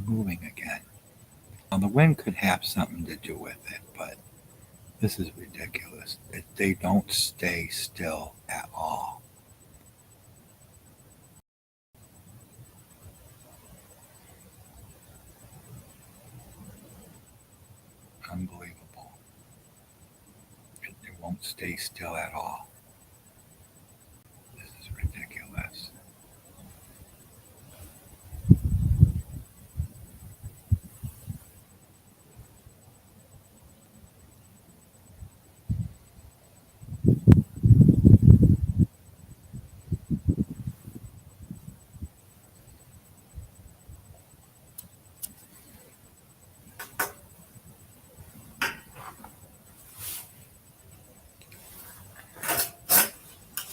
moving again. Now the wind could have something to do with it, but this is ridiculous. They don't stay still at all. Unbelievable. It won't stay still at all. This is ridiculous.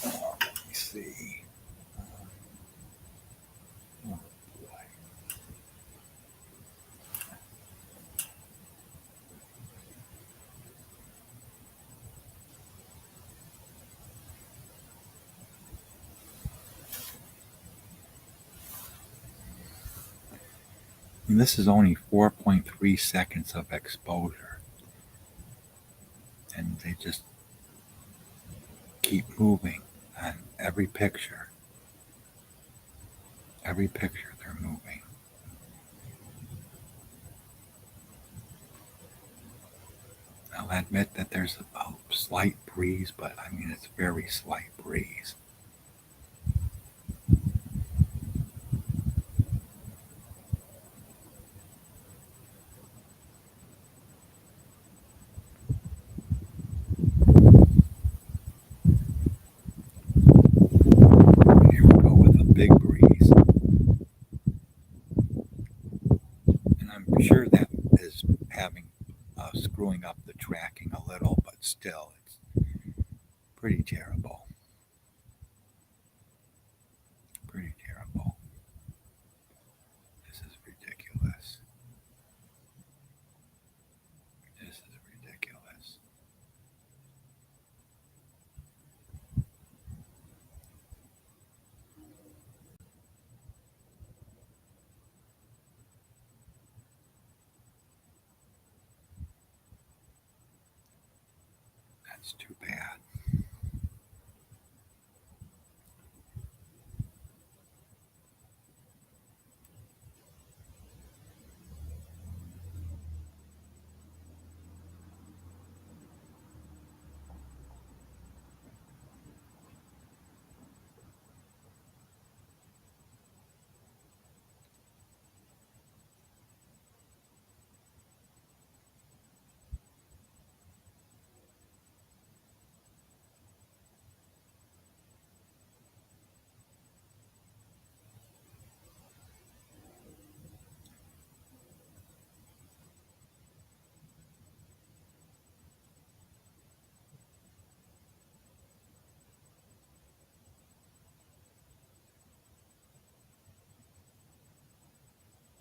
Let me see. Oh boy. And this is only 4.3 seconds of exposure. And they just keep moving on every picture. Every picture they're moving. I'll admit that there's a slight breeze, but I mean it's very slight breeze. Here we go with a big breeze. And I'm sure that is screwing up the tracking a little, but still, it's pretty terrible. Pretty terrible. This is ridiculous. This is ridiculous. That's too bad.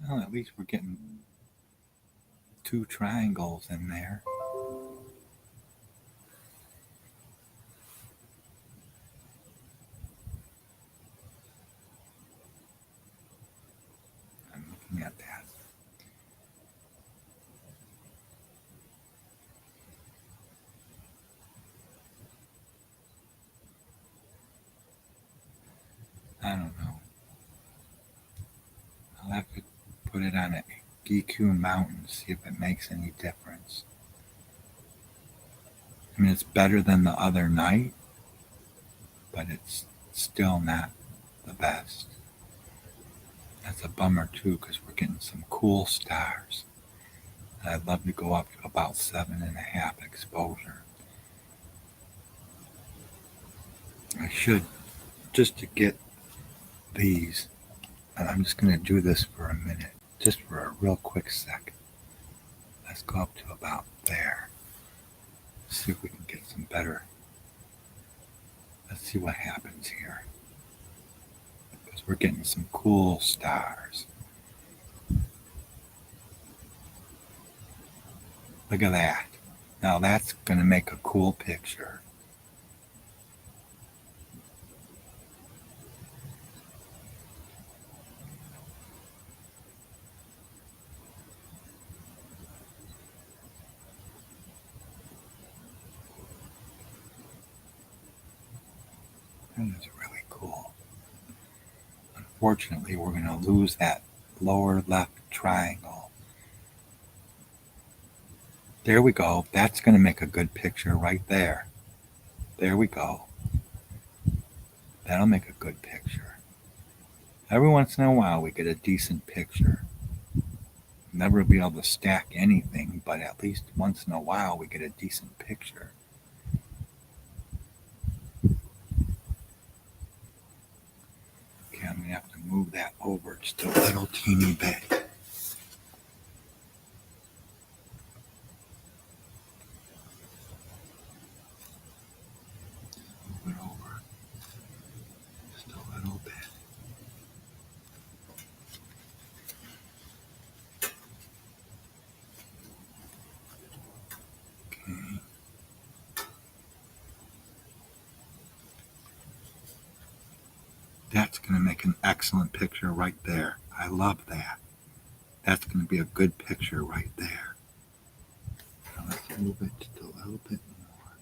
Well, at least we're getting two triangles in there. I'm looking at that. I don't know. I'll have to put it on a GQ mountain, see if it makes any difference. I mean, it's better than the other night, but it's still not the best. That's a bummer too, because we're getting some cool stars. I'd love to go up to about 7.5 exposure. I should, just to get these, and I'm just going to do this for a minute, just for a real quick second. Let's go up to about there. See if we can get some better. Let's see what happens here. Because we're getting some cool stars. Look at that. Now that's going to make a cool picture. That is really cool. Unfortunately, we're going to lose that lower left triangle. There we go. That's going to make a good picture right there. There we go. That'll make a good picture. Every once in a while we get a decent picture. Never be able to stack anything, but at least once in a while we get a decent picture. Okay, I'm going to have to move that over just a little teeny bit. Move it over just a little bit. Okay. That's going to make an excellent picture right there. I love that. That's going to be a good picture right there. Now let's move it just a little bit more.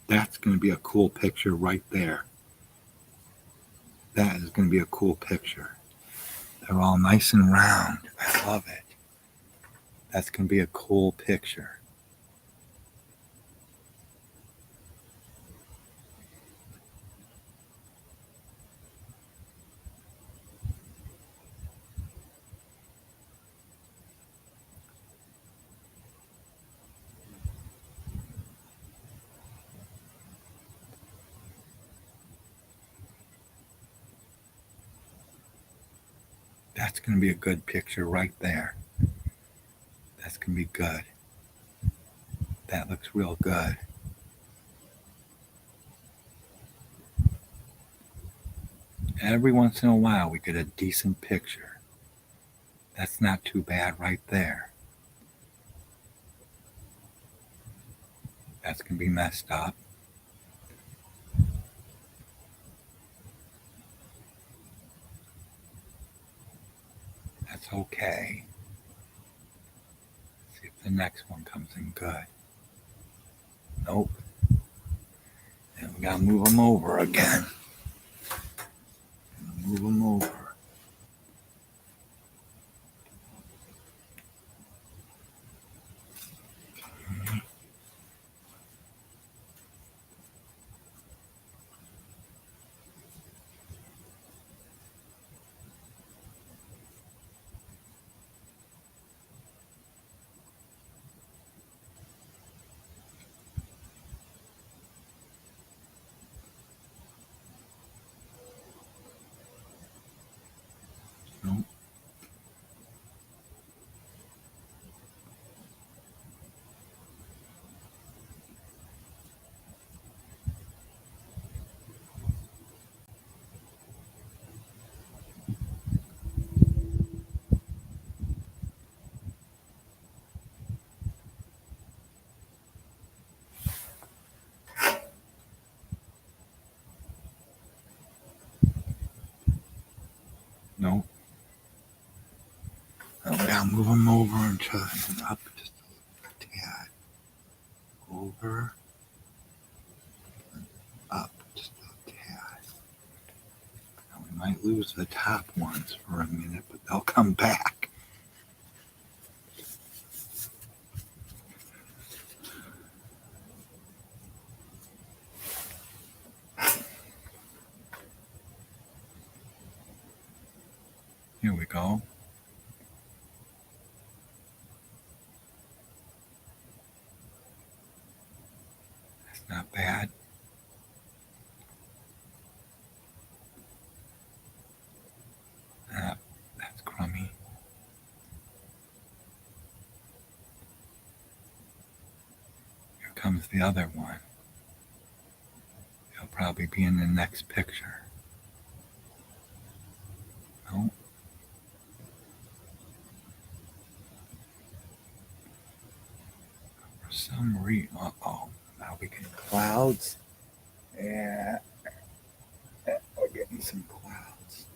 That's going to be a cool picture right there. That is going to be a cool picture. They're all nice and round. I love it. That's going to be a cool picture. That's going to be a good picture right there. That's going to be good. That looks real good. Every once in a while we get a decent picture. That's not too bad right there. That's going to be messed up. That's okay. Let's see if the next one comes in good. Nope. And we got to move them over again. Move them over. Nope. Nope. We gotta move them over and up just a tad. Over. Up just a tad. Now we might lose the top ones for a minute, but they'll come back. Here we go. That's not bad. That's crummy. Here comes the other one. He'll probably be in the next picture. No. For some reason, uh-oh, now Now we get clouds. Yeah, we're getting some clouds.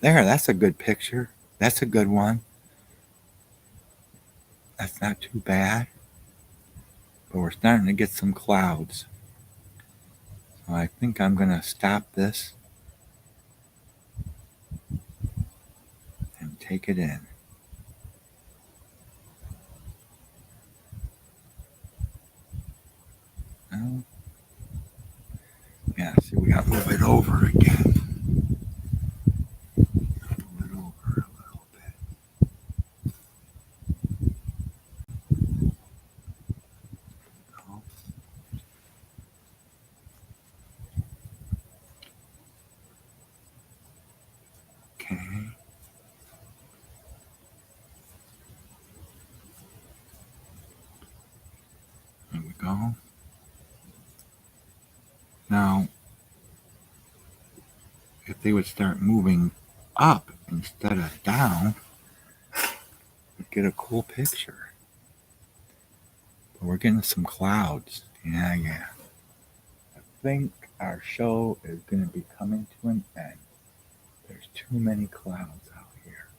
There, that's a good picture. That's a good one. That's not too bad. But we're starting to get some clouds. So I think I'm going to stop this and take it in. Oh. Yeah, see, we got to move it over again. Move it over a little bit. Oh. Okay. There we go. Now, if they would start moving up instead of down, we'd get a cool picture. But we're getting some clouds. Yeah. I think our show is going to be coming to an end. There's too many clouds out here.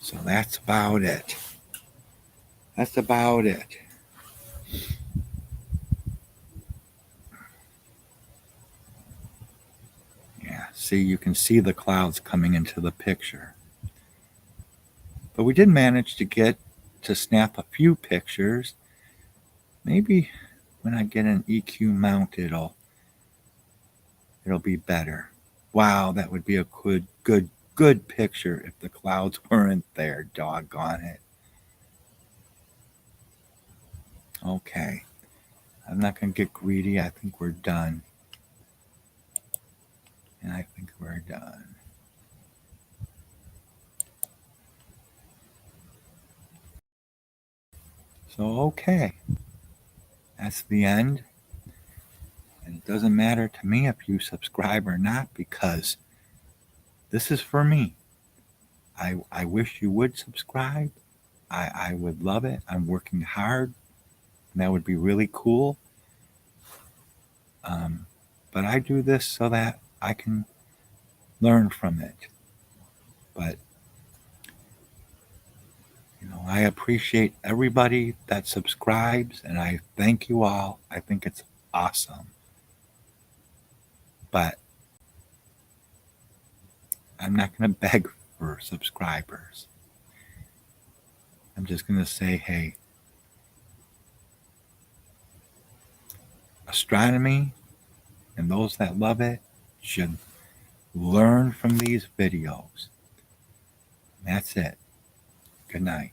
So that's about it. That's about it. Yeah, see, you can see the clouds coming into the picture. But we did manage to get to snap a few pictures. Maybe when I get an EQ mount, it'll be better. Wow, that would be a good picture if the clouds weren't there. Doggone it. Okay. I'm not going to get greedy. I think we're done. And I think we're done. So, okay. That's the end. And it doesn't matter to me if you subscribe or not, because this is for me. I wish you would subscribe. I would love it. I'm working hard. And that would be really cool. But I do this so that I can learn from it. But, I appreciate everybody that subscribes, and I thank you all. I think it's awesome. But I'm not going to beg for subscribers. I'm just going to say, hey, astronomy and those that love it should learn from these videos. That's it. Good night.